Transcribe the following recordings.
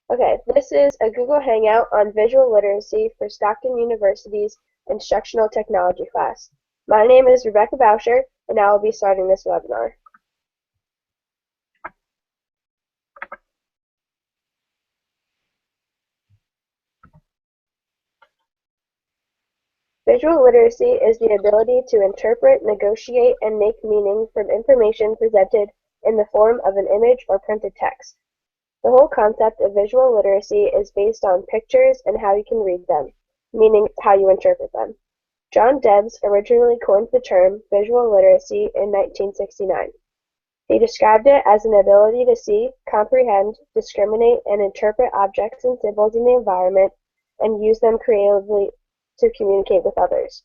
Okay, this is a Google Hangout on visual literacy for Stockton University's Instructional Technology class. My name is Rebecca Boucher, and I will be starting this webinar. Visual literacy is the ability to interpret, negotiate, and make meaning from information presented in the form of an image or printed text. The whole concept of visual literacy is based on pictures and how you can read them, meaning how you interpret them. John Debs originally coined the term visual literacy in 1969. He described it as an ability to see, comprehend, discriminate, and interpret objects and symbols in the environment and use them creatively to communicate with others.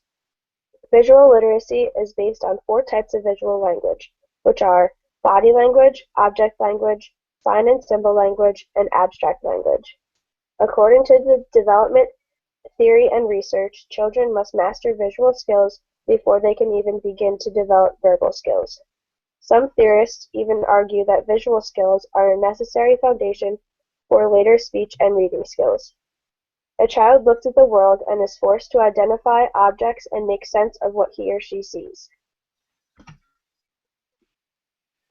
Visual literacy is based on four types of visual language, which are body language, object language, sign and symbol language, and abstract language. According to the development theory and research, children must master visual skills before they can even begin to develop verbal skills. Some theorists even argue that visual skills are a necessary foundation for later speech and reading skills. A child looks at the world and is forced to identify objects and make sense of what he or she sees.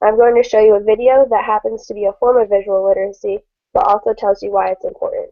I'm going to show you a video that happens to be a form of visual literacy, but also tells you why it's important.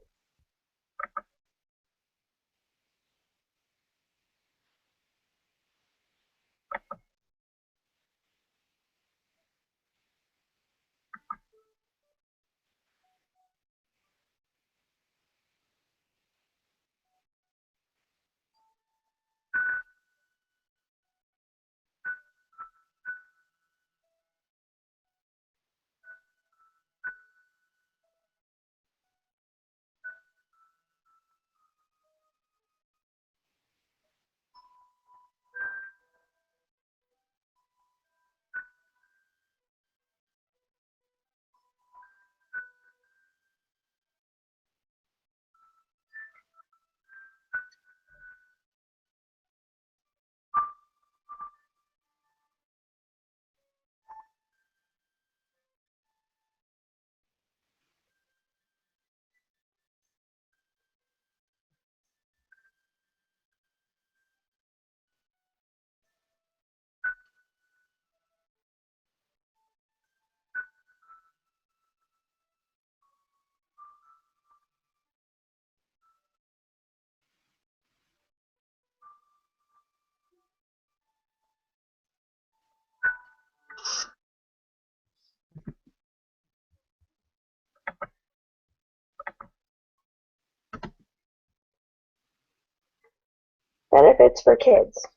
Benefits for kids.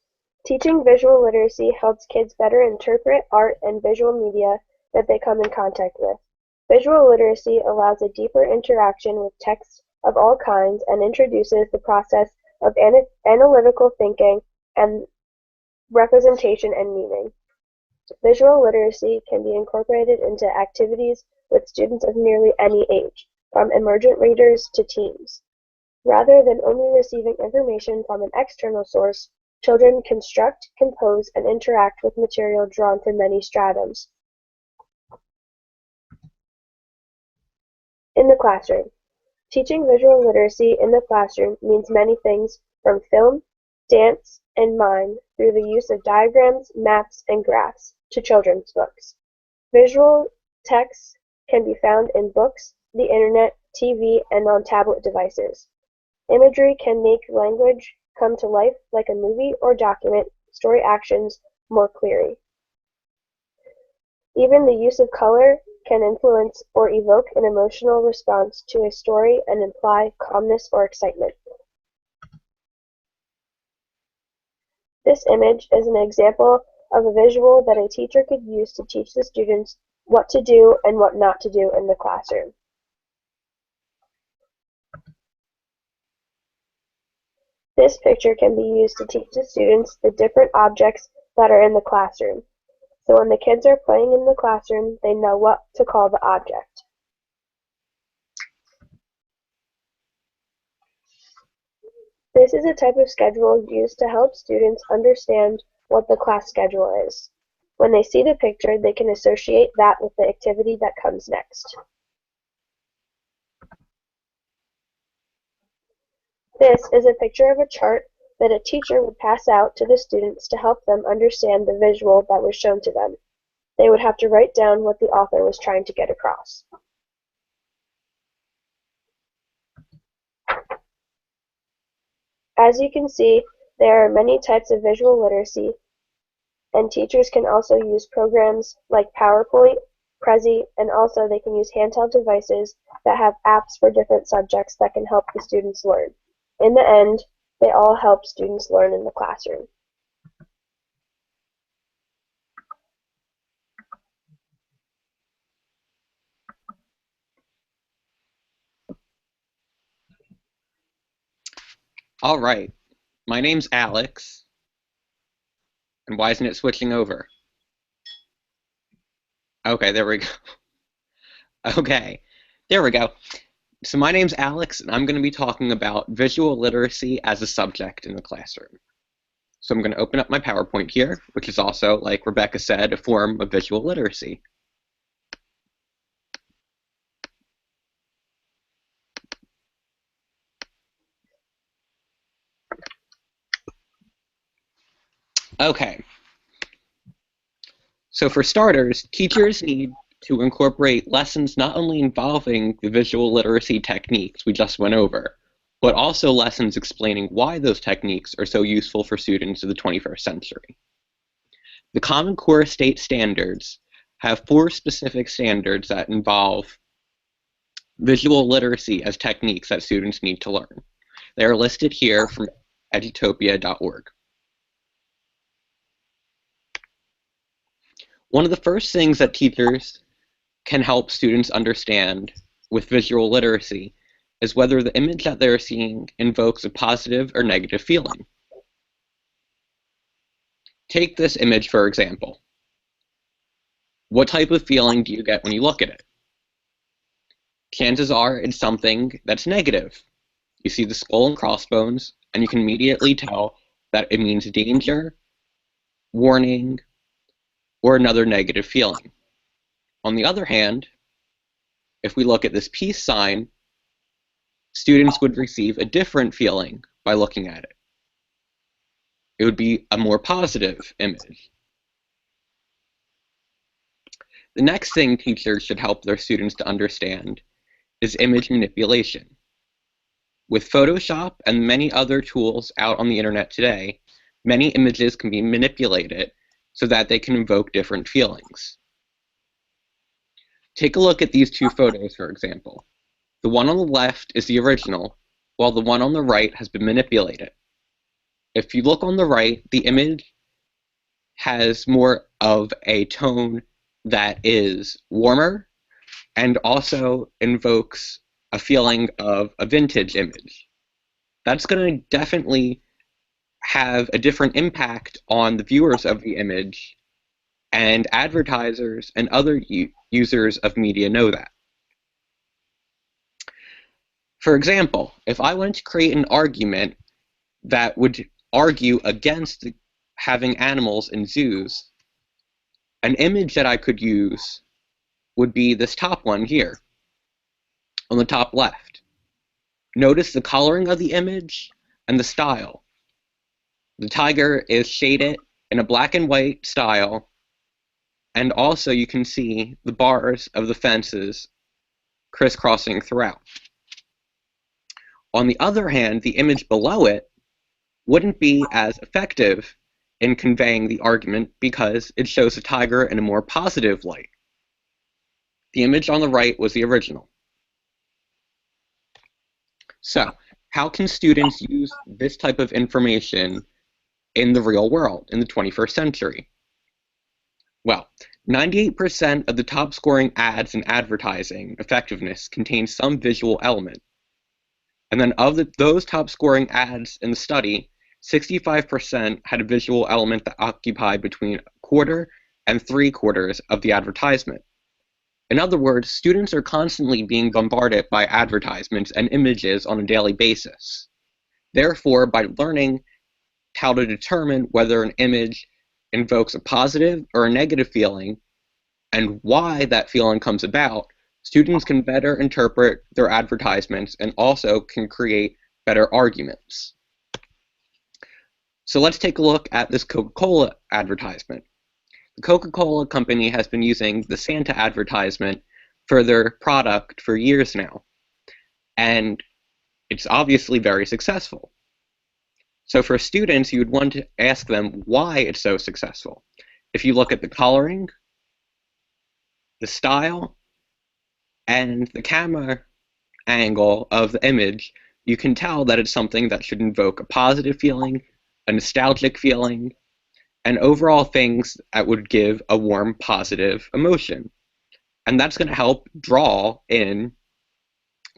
Teaching visual literacy helps kids better interpret art and visual media that they come in contact with. Visual literacy allows a deeper interaction with text of all kinds and introduces the process of analytical thinking and representation and meaning. Visual literacy can be incorporated into activities with students of nearly any age, from emergent readers to teens. Rather than only receiving information from an external source, children construct, compose, and interact with material drawn from many stratums. In the classroom. Teaching visual literacy in the classroom means many things from film, dance, and mime through the use of diagrams, maps, and graphs to children's books. Visual texts can be found in books, the internet, TV, and on tablet devices. Imagery can make language come to life like a movie or document story actions more clearly. Even the use of color can influence or evoke an emotional response to a story and imply calmness or excitement. This image is an example of a visual that a teacher could use to teach the students what to do and what not to do in the classroom. This picture can be used to teach the students the different objects that are in the classroom. So when the kids are playing in the classroom, they know what to call the object. This is a type of schedule used to help students understand what the class schedule is. When they see the picture, they can associate that with the activity that comes next. This is a picture of a chart that a teacher would pass out to the students to help them understand the visual that was shown to them. They would have to write down what the author was trying to get across. As you can see, there are many types of visual literacy, and teachers can also use programs like PowerPoint, Prezi, and also they can use handheld devices that have apps for different subjects that can help the students learn. In the end, they all help students learn in the classroom. All right, my name's Alex, and why isn't it switching over? Okay, there we go. Okay, there we go. So my name's Alex, and I'm going to be talking about visual literacy as a subject in the classroom. So I'm going to open up my PowerPoint here, which is also, like Rebecca said, a form of visual literacy. Okay, so for starters, teachers need to incorporate lessons not only involving the visual literacy techniques we just went over, but also lessons explaining why those techniques are so useful for students of the 21st century. The Common Core state standards have 4 specific standards that involve visual literacy as techniques that students need to learn. They are listed here from edutopia.org. One of the first things that teachers can help students understand with visual literacy is whether the image that they're seeing invokes a positive or negative feeling. Take this image, for example. What type of feeling do you get when you look at it? Chances are it's something that's negative. You see the skull and crossbones, and you can immediately tell that it means danger, warning, or another negative feeling. On the other hand, if we look at this peace sign, students would receive a different feeling by looking at it. It would be a more positive image. The next thing teachers should help their students to understand is image manipulation. With Photoshop and many other tools out on the internet today, many images can be manipulated so that they can invoke different feelings. Take a look at these 2 photos, for example. The one on the left is the original, while the one on the right has been manipulated. If you look on the right, the image has more of a tone that is warmer and also invokes a feeling of a vintage image. That's going to definitely have a different impact on the viewers of the image, and advertisers and other users of media know that. For example, if I wanted to create an argument that would argue against having animals in zoos, an image that I could use would be this top one here, on the top left. Notice the coloring of the image and the style. The tiger is shaded in a black and white style, and also you can see the bars of the fences crisscrossing throughout. On the other hand, the image below it wouldn't be as effective in conveying the argument because it shows the tiger in a more positive light. The image on the right was the original. So, how can students use this type of information in the real world, in the 21st century? Well, 98% of the top scoring ads in advertising effectiveness contain some visual element. And then of those top scoring ads in the study, 65% had a visual element that occupied between a quarter and 3/4 of the advertisement. In other words, students are constantly being bombarded by advertisements and images on a daily basis. Therefore, by learning how to determine whether an image invokes a positive or a negative feeling and why that feeling comes about, students can better interpret their advertisements and also can create better arguments. So let's take a look at this Coca-Cola advertisement. The Coca-Cola company has been using the Santa advertisement for their product for years now, and it's obviously very successful. So for students, you would want to ask them why it's so successful. If you look at the coloring, the style, and the camera angle of the image, you can tell that it's something that should invoke a positive feeling, a nostalgic feeling, and overall things that would give a warm, positive emotion. And that's going to help draw in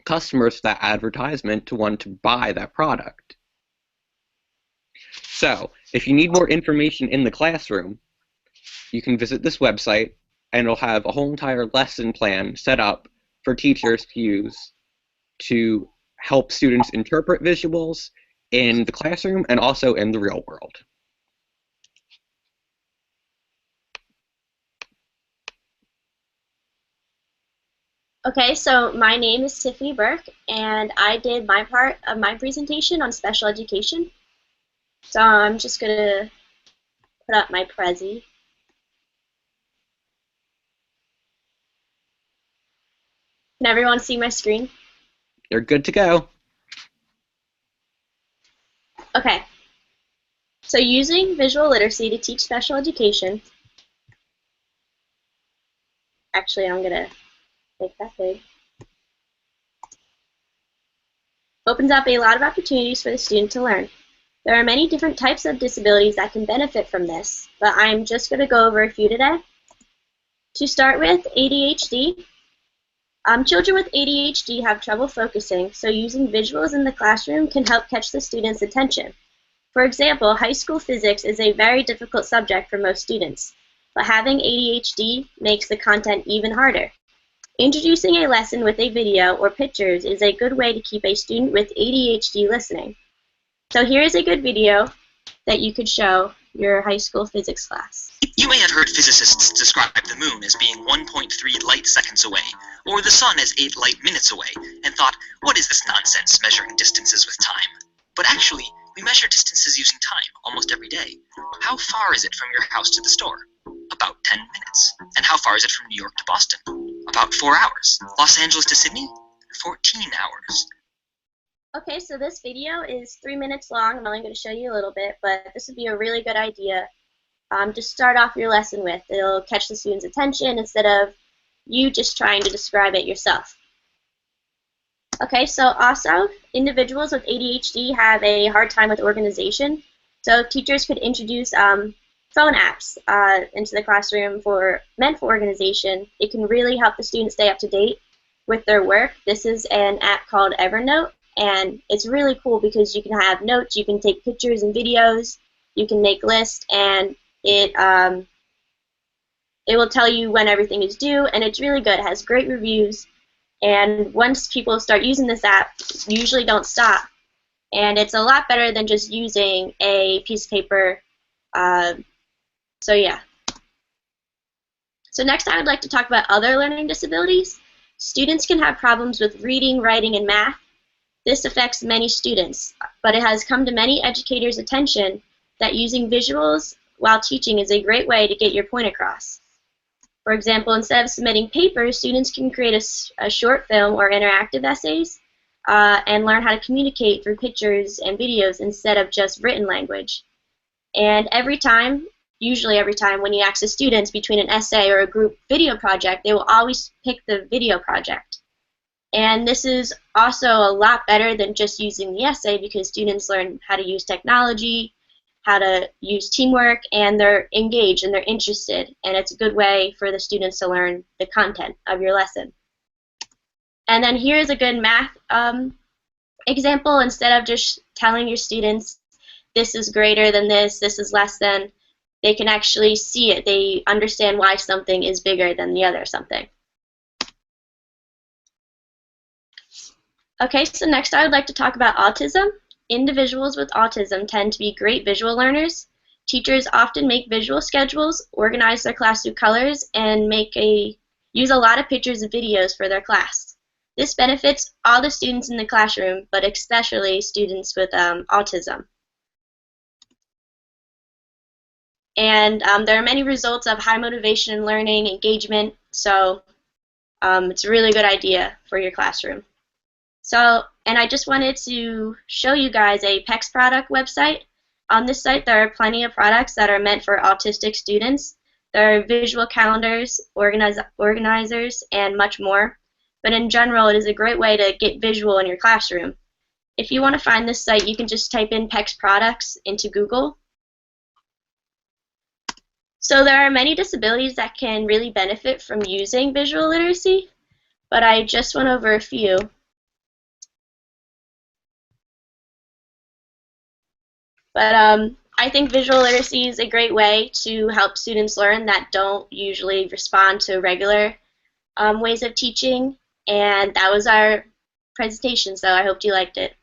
customers to that advertisement to want to buy that product. So, if you need more information in the classroom, you can visit this website, and it'll have a whole entire lesson plan set up for teachers to use to help students interpret visuals in the classroom and also in the real world. Okay, so my name is Tiffany Burke, and I did my part of my presentation on special education. So I'm just going to put up my Prezi. Can everyone see my screen? You're good to go. Okay, so using visual literacy to teach special education, actually I'm going to make that big, opens up a lot of opportunities for the student to learn. There are many different types of disabilities that can benefit from this, but I'm just going to go over a few today. To start with, ADHD. Children with ADHD have trouble focusing, so using visuals in the classroom can help catch the student's attention. For example, high school physics is a very difficult subject for most students, but having ADHD makes the content even harder. Introducing a lesson with a video or pictures is a good way to keep a student with ADHD listening. So here is a good video that you could show your high school physics class. You may have heard physicists describe the moon as being 1.3 light seconds away, or the sun as 8 light minutes away, and thought, what is this nonsense measuring distances with time? But actually, we measure distances using time almost every day. How far is it from your house to the store? About 10 minutes. And how far is it from New York to Boston? About 4 hours. Los Angeles to Sydney? 14 hours. Okay, so this video is 3 minutes long. I'm only going to show you a little bit, but this would be a really good idea to start off your lesson with. It'll catch the student's attention instead of you just trying to describe it yourself. Okay, so also, individuals with ADHD have a hard time with organization. So if teachers could introduce phone apps into the classroom meant for organization, it can really help the students stay up to date with their work. This is an app called Evernote, and it's really cool because you can have notes, you can take pictures and videos, you can make lists, and it will tell you when everything is due, and it's really good. It has great reviews, and once people start using this app, you usually don't stop. And it's a lot better than just using a piece of paper. So yeah. So next I would like to talk about other learning disabilities. Students can have problems with reading, writing, and math. This affects many students, but it has come to many educators' attention that using visuals while teaching is a great way to get your point across. For example, instead of submitting papers, students can create a short film or interactive essays and learn how to communicate through pictures and videos instead of just written language. And usually every time when you ask the students between an essay or a group video project, they will always pick the video project. And this is also a lot better than just using the essay because students learn how to use technology, how to use teamwork, and they're engaged and they're interested. And it's a good way for the students to learn the content of your lesson. And then here's a good math example. Instead of just telling your students, this is greater than this is less than, they can actually see it. They understand why something is bigger than the other something. Okay, so next I would like to talk about autism. Individuals with autism tend to be great visual learners. Teachers often make visual schedules, organize their class through colors, and use a lot of pictures and videos for their class. This benefits all the students in the classroom, but especially students with autism. And there are many results of high motivation in learning, engagement, so it's a really good idea for your classroom. So, and I just wanted to show you guys a PECS product website. On this site, there are plenty of products that are meant for autistic students. There are visual calendars, organizers, and much more. But in general, it is a great way to get visual in your classroom. If you want to find this site, you can just type in PECS products into Google. So there are many disabilities that can really benefit from using visual literacy, but I just went over a few. But I think visual literacy is a great way to help students learn that don't usually respond to regular ways of teaching. And that was our presentation, so I hope you liked it.